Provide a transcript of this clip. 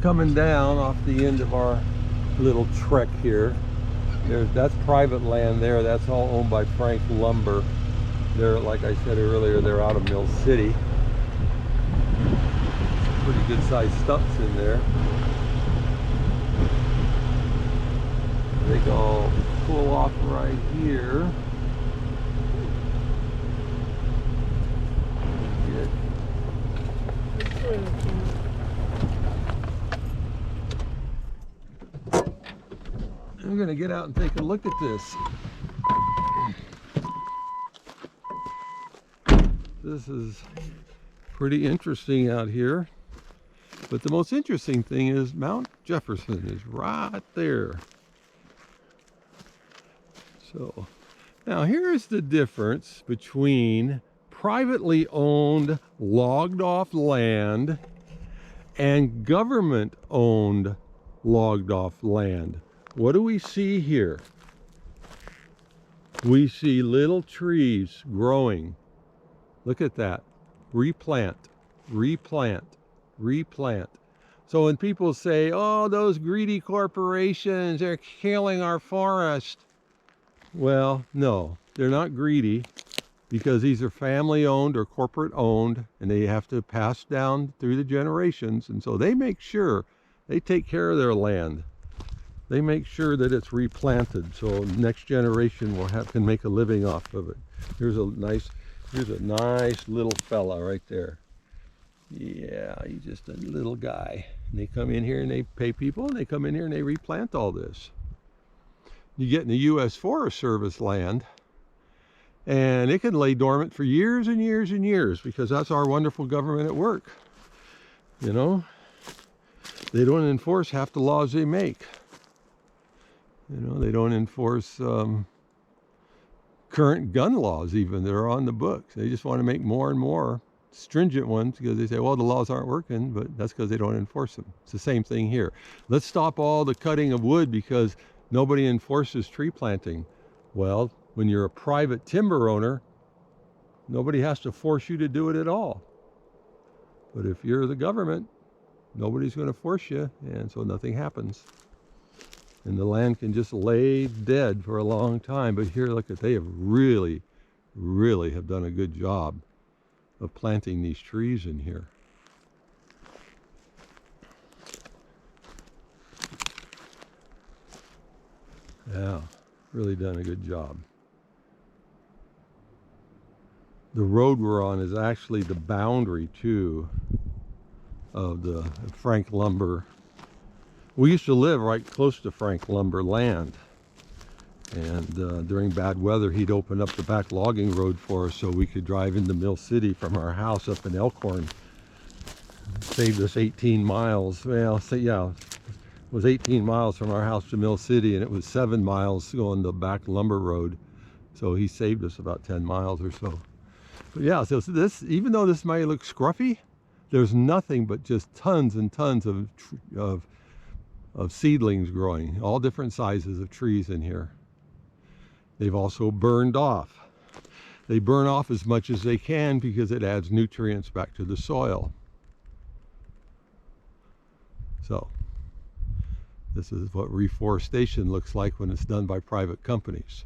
Coming down off the end of our little trek here, that's private land there. That's all owned by Frank Lumber. They're, like I said earlier, they're out of Mill City. Pretty good sized stumps in there. They go pull off right here. I'm going to get out and take a look at this. This is pretty interesting out here. But the most interesting thing is Mount Jefferson is right there. So now here's the difference between privately owned, logged off land and government owned, logged off land. What do we see here? We see little trees growing. Look at that. Replant, replant, replant. So when people say, oh, those greedy corporations, they're killing our forest. Well, no, they're not greedy, because these are family owned or corporate owned, and they have to pass down through the generations. And so they make sure they take care of their land. They make sure that it's replanted so next generation can make a living off of it. Here's a nice little fella right there. Yeah, he's just a little guy. And they come in here and they pay people, and they come in here and they replant all this. You get in the U.S. Forest Service land, and it can lay dormant for years and years and years, because that's our wonderful government at work. You know, they don't enforce half the laws they make. You know, they don't enforce current gun laws even that are on the books. They just want to make more and more stringent ones, because they say, well, the laws aren't working, but that's because they don't enforce them. It's the same thing here. Let's stop all the cutting of wood because nobody enforces tree planting. Well, when you're a private timber owner, nobody has to force you to do it at all. But if you're the government, nobody's going to force you, and so nothing happens. And the land can just lay dead for a long time. But here, look, they have really, really have done a good job of planting these trees in here. Yeah, really done a good job. The road we're on is actually the boundary, too, of the Frank Lumber. We used to live right close to Frank Lumber land, and during bad weather he'd open up the back logging road for us so we could drive into Mill City from our house up in Elkhorn. Saved us 18 miles. Well, yeah, it was 18 miles from our house to Mill City, and it was 7 miles going the back lumber road, so he saved us about 10 miles or so. But yeah, so this, even though this might look scruffy, there's nothing but just tons and tons of seedlings growing, all different sizes of trees in here. They've also burned off. They burn off as much as they can because it adds nutrients back to the soil. So this is what reforestation looks like when it's done by private companies.